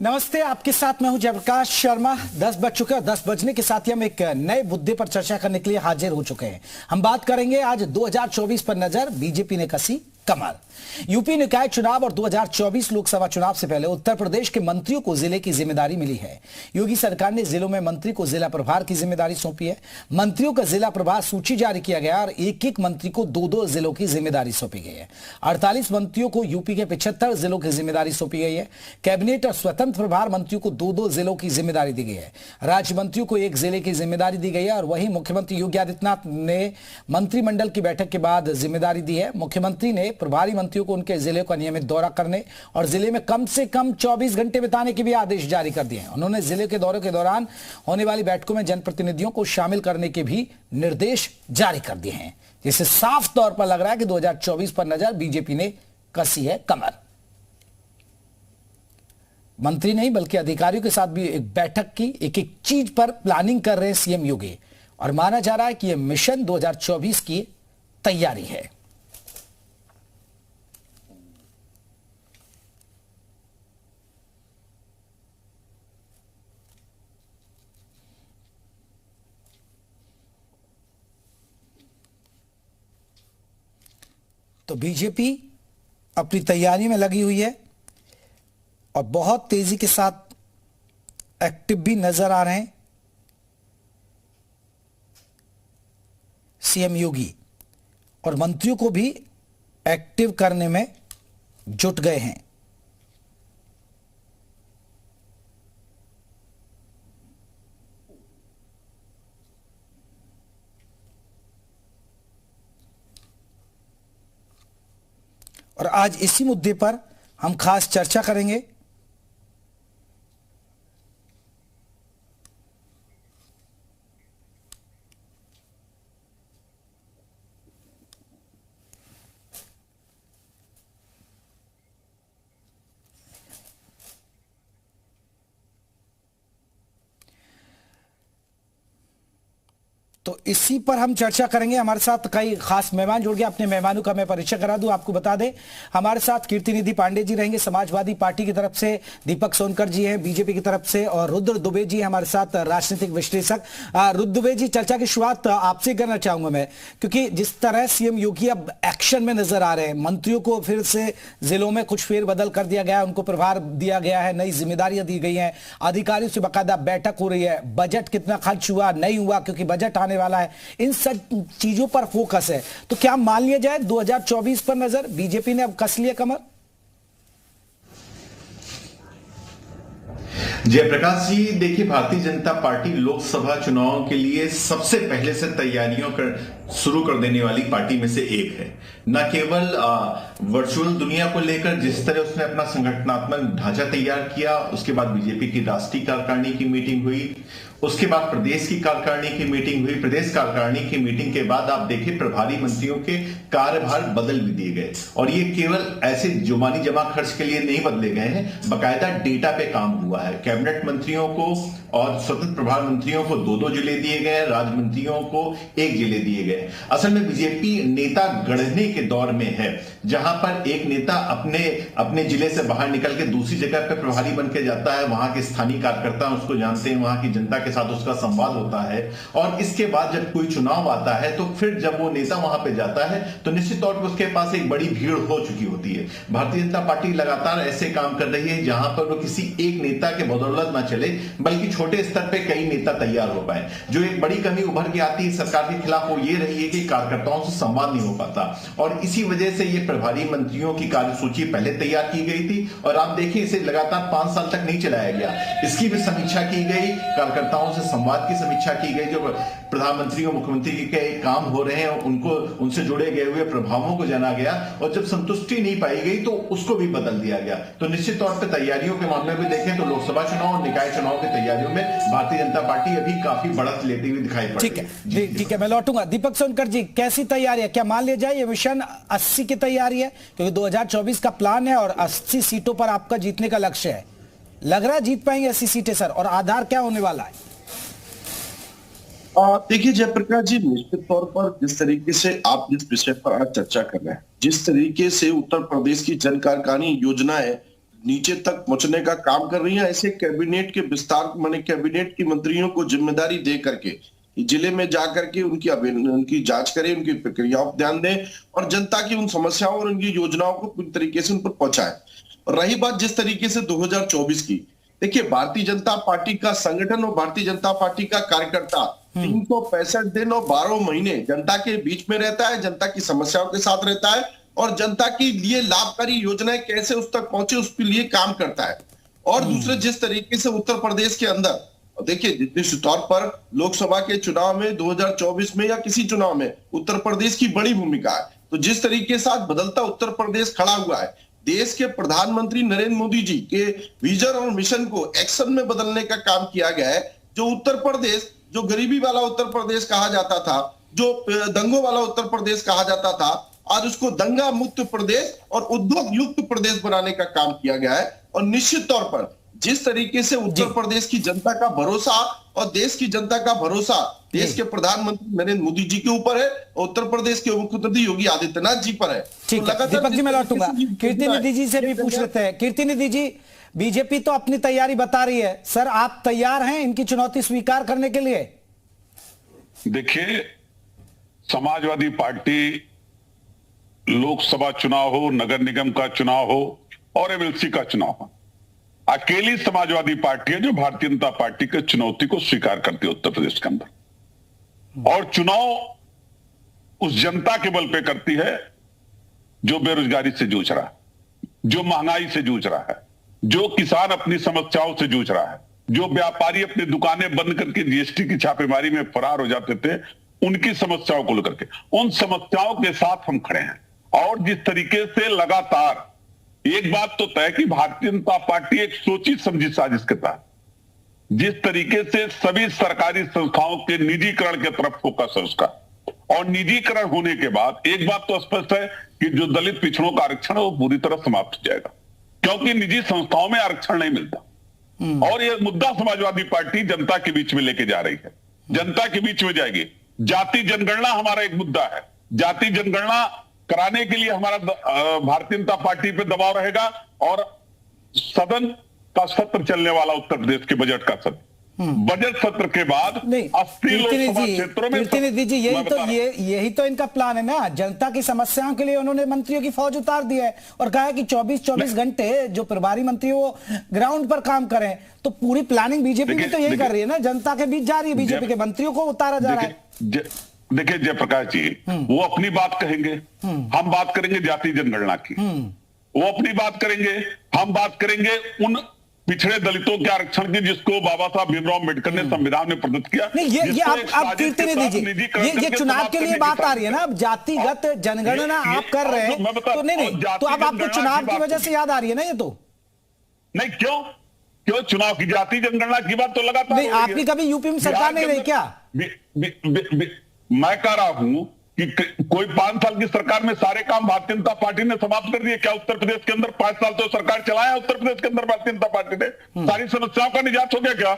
नमस्ते, आपके साथ मैं हूं जयप्रकाश शर्मा। 10 बज चुके हैं और 10 बजने के साथ ही हम एक नए मुद्दे पर चर्चा करने के लिए हाजिर हो चुके हैं। हम बात करेंगे आज 2024 पर नजर, बीजेपी ने कसी कमर। यूपी निकाय चुनाव और 2024 लोकसभा चुनाव से पहले उत्तर प्रदेश के मंत्रियों को जिले की जिम्मेदारी मिली है। योगी सरकार ने जिलों में मंत्री को जिला प्रभार की जिम्मेदारी सौंपी है। मंत्रियों का जिला प्रभार सूची जारी किया गया और एक एक मंत्री को दो दो जिलों की जिम्मेदारी सौंपी गई है। 48 मंत्रियों को यूपी के 75 जिलों की जिम्मेदारी सौंपी गई है। कैबिनेट और स्वतंत्र प्रभार मंत्रियों को दो दो जिलों की जिम्मेदारी दी गई है। राज्य मंत्रियों को एक जिले की जिम्मेदारी दी गई है। और वहीं मुख्यमंत्री योगी आदित्यनाथ ने मंत्रिमंडल की बैठक के बाद जिम्मेदारी दी है। मुख्यमंत्री ने प्रभारी मंत्रियों को उनके जिले का नियमित दौरा करने और जिले में कम से कम 24 घंटे बिताने के भी आदेश जारी कर दिए हैं। उन्होंने जिले के दौरे के दौरान होने वाली बैठकों में जनप्रतिनिधियों को शामिल करने के भी निर्देश जारी कर दिए हैं, जिससे साफ तौर पर लग रहा है कि 2024 पर नजर बीजेपी ने कसी है कमर। मंत्री नहीं बल्कि अधिकारियों के साथ भी एक बैठक की, एक एक चीज पर प्लानिंग कर रहे हैं सीएम योगी, और माना जा रहा है कि यह मिशन 2024 की तैयारी है। तो बीजेपी अपनी तैयारी में लगी हुई है और बहुत तेजी के साथ एक्टिव भी नजर आ रहे हैं सीएम योगी, और मंत्रियों को भी एक्टिव करने में जुट गए हैं। और आज इसी मुद्दे पर हम खास चर्चा करेंगे। तो इसी पर हम चर्चा करेंगे। हमारे साथ कई खास मेहमान जुड़ गए। अपने मेहमानों का मैं परिचय करा दूं, आपको बता दें हमारे साथ कीर्तिनिधि पांडे जी रहेंगे समाजवादी पार्टी की तरफ से, दीपक सोनकर जी हैं बीजेपी की तरफ से, और रुद्र दुबे जी हमारे साथ राजनीतिक विश्लेषक। रुद्र दुबे जी, चर्चा की शुरुआत आपसे करना चाहूंगा मैं, क्योंकि जिस तरह सीएम योगी अब एक्शन में नजर आ रहे हैं, मंत्रियों को फिर से जिलों में कुछ फेरबदल कर दिया गया है, उनको प्रभार दिया गया है, नई जिम्मेदारियां दी गई हैं, अधिकारियों से बाकायदा बैठक हो रही है, बजट कितना खर्च हुआ नहीं हुआ क्योंकि बजट आने वाला है, इन सब चीजों पर फोकस है। तो क्या मान लिया जाए 2024 पर नजर, बीजेपी ने अब कस लिया कमर? जयप्रकाश जी, देखिए, भारतीय जनता पार्टी लोकसभा चुनाव के लिए सबसे पहले से तैयारियों शुरू कर देने वाली पार्टी में से एक है। न केवल वर्चुअल दुनिया को लेकर जिस तरह उसने अपना संगठनात्मक ढांचा तैयार किया, उसके बाद बीजेपी की राष्ट्रीय कार्यकारिणी की मीटिंग हुई, उसके बाद प्रदेश की कार्यकारिणी की मीटिंग हुई, प्रदेश कार्यकारिणी की मीटिंग के बाद आप देखिए प्रभारी मंत्रियों के कार्यभार बदल भी दिए गए, और ये केवल ऐसे जुबानी जमा खर्च के लिए नहीं बदले गए हैं, बकायदा डेटा पे काम हुआ है। कैबिनेट मंत्रियों को और स्वतंत्र प्रभार मंत्रियों को दो दो जिले दिए गए, राज्य मंत्रियों को एक जिले दिए गए। असल में बीजेपी नेता गढ़ने के दौर में है, जहां पर एक नेता अपने जिले से बाहर निकल के दूसरी जगह पे प्रभारी बन के जाता है, वहां के स्थानीय कार्यकर्ता उसको जानते हैं, वहां की जनता के साथ उसका संवाद होता है, और इसके बाद जब कोई चुनाव आता है तो फिर जब वो नेता वहां पे जाता है तो निश्चित तौर पर उसके पास एक बड़ी भीड़ हो चुकी होती है। भारतीय जनता पार्टी लगातार ऐसे काम कर रही है जहां पर वो किसी एक नेता के बदौलत ना चले, बल्कि छोटे स्तर पे कई नेता तैयार हो पाए। जो एक बड़ी कमी उभर के आती है सरकार के खिलाफ वो ये रही है कि कार्यकर्ताओं से संवाद नहीं हो पाता, और इसी वजह से ये प्रभारी मंत्रियों की कार्यसूची पहले तैयार की गई थी, और आप देखिए इसे लगातार 5 साल तक नहीं चलाया गया। इसकी भी समीक्षा की गई, कार्यकर्ताओं से संवाद की समीक्षा की गई, जो प्रधानमंत्री और मुख्यमंत्री के काम हो रहे हैं उनको उनसे जुड़े गए हुए प्रभावों को जाना गया, और जब संतुष्टि नहीं पाई गई तो उसको भी बदल दिया गया। तो निश्चित तौर पर तैयारियों के मामले में देखें तो लोकसभा चुनाव और निकाय चुनाव की तैयारियों में भारतीय जनता पार्टी अभी काफी बढ़त लेती हुई दिखाई पड़ रही है। ठीक है, मैं लौटूंगा। दीपक सोनकर जी, कैसी तैयारी है? क्या मान लिया जाए ये मिशन 80 की तैयारी है, क्योंकि 2024 का प्लान है और 80 सीटों पर आपका जीतने का लक्ष्य है? लग रहा है जीत पाएंगे 80 सीटें सर, और आधार क्या होने वाला है? देखिए जयप्रकाश जी, निश्चित तौर पर जिस तरीके से आप जिस विषय पर आज चर्चा कर रहे हैं, जिस तरीके से उत्तर प्रदेश की जन कार्यकारिणी योजना है नीचे तक पहुंचने का काम कर रही हैं। ऐसे कैबिनेट के विस्तार माने कैबिनेट की मंत्रियों को जिम्मेदारी दे करके जिले में जाकर के उनकी जांच करें, उनकी प्रक्रियाओं पर ध्यान दें और जनता की उन समस्याओं और उनकी योजनाओं को पूरी तरीके से उन पर पहुंचाएं। और रही बात जिस तरीके से 2024 की, देखिए भारतीय जनता पार्टी का संगठन और भारतीय जनता पार्टी का कार्यकर्ता 365 दिन और 12 महीने जनता के बीच में रहता है, जनता की समस्याओं के साथ रहता है और जनता के लिए लाभकारी योजनाएं कैसे उस तक पहुंचे उसके लिए काम करता है। और दूसरे जिस तरीके से उत्तर प्रदेश के अंदर देखिए निश्चित तौर पर लोकसभा के चुनाव में 2024 में या किसी चुनाव में उत्तर प्रदेश की बड़ी भूमिका है। तो जिस तरीके से आज बदलता उत्तर प्रदेश खड़ा हुआ है, देश के प्रधानमंत्री नरेंद्र मोदी जी के विजन और मिशन को एक्शन में बदलने का काम किया गया है। जो उत्तर प्रदेश, जो गरीबी वाला उत्तर प्रदेश कहा जाता था, जो दंगों वाला उत्तर प्रदेश कहा जाता था, आज उसको दंगा मुक्त प्रदेश और उद्योग युक्त प्रदेश बनाने का काम किया गया है। और निश्चित तौर पर जिस तरीके से उत्तर प्रदेश की जनता का भरोसा और देश की जनता का भरोसा देश के प्रधानमंत्री नरेंद्र मोदी जी के ऊपर है और उत्तर प्रदेश के मुख्यमंत्री योगी आदित्यनाथ जी पर है। ठीक है, दीपक जी मैं लौटूंगा, कीर्ति निधि जी से भी पूछ लेते हैं। कीर्ति निधि जी, बीजेपी तो अपनी तैयारी बता रही है, सर आप तैयार हैं इनकी चुनौती स्वीकार करने के लिए? देखिए, समाजवादी पार्टी लोकसभा चुनाव हो, नगर निगम का चुनाव हो और एमएलसी का चुनाव हो, अकेली समाजवादी पार्टी है जो भारतीय जनता पार्टी के चुनौती को स्वीकार करती है उत्तर प्रदेश के अंदर। और चुनाव उस जनता के बल पे करती है जो बेरोजगारी से जूझ रहा है, जो महंगाई से जूझ रहा है, जो किसान अपनी समस्याओं से जूझ रहा है, जो व्यापारी अपनी दुकानें बंद करके जीएसटी की छापेमारी में फरार हो जाते थे, उनकी समस्याओं को लेकर के, उन समस्याओं के साथ हम खड़े हैं। और जिस तरीके से लगातार, एक बात तो तय कि भारतीय जनता पार्टी एक सोची समझी साजिश के तहत जिस तरीके से सभी सरकारी संस्थाओं के निजीकरण की तरफ फोकस है उसका, और निजीकरण होने के बाद एक बात तो स्पष्ट है कि जो दलित पिछड़ों का आरक्षण है वो पूरी तरह समाप्त हो जाएगा, क्योंकि निजी संस्थाओं में आरक्षण नहीं मिलता। और यह मुद्दा समाजवादी पार्टी जनता के बीच में लेके जा रही है, जनता के बीच में जाएगी। जाति जनगणना हमारा एक मुद्दा है, जाति जनगणना कराने के लिए हमारा भारतीय जनता पार्टी पे दबाव रहेगा। और सदन का सत्र चलने वाला उत्तर प्रदेश के बजट का सत्र, बजट सत्र के बाद 80 लोकसभा क्षेत्रों में, यही तो इनका प्लान है ना। जनता की समस्याओं के लिए उन्होंने मंत्रियों की फौज उतार दी है और कहा है कि 24 घंटे जो प्रभारी मंत्री वो ग्राउंड पर काम करें। तो पूरी प्लानिंग बीजेपी भी तो यही कर रही है ना, जनता के बीच जा रही है, बीजेपी के मंत्रियों को उतारा जा रहा है। देखिए जयप्रकाश जी, वो अपनी बात कहेंगे, हम बात करेंगे जाति जनगणना की। वो अपनी बात करेंगे, हम बात करेंगे उन पिछड़े दलितों के आरक्षण की जिसको बाबा साहब भीमराव अम्बेडकर ने संविधान में प्रदत्त किया। नहीं, ये आप कीर्ति नहीं दीजिए, ये चुनाव के लिए बात आ रही है ना। अब जातिगत जनगणना आप कर रहे हैं तो नहीं, तो अब आपको चुनाव की वजह से याद आ रही है ना ये तो? नहीं, क्यों चुनाव की जाति जनगणना की बात तो लगातार नहीं, आपकी कभी यूपी में सरकार नहीं रही क्या? मैं कह रहा हूं कि कोई 5 साल की सरकार में सारे काम भारतीय जनता पार्टी ने समाप्त कर दिए क्या? उत्तर प्रदेश के अंदर 5 साल तो सरकार चलाया उत्तर प्रदेश के अंदर भारतीय जनता पार्टी ने, सारी समस्याओं का निजात हो गया क्या?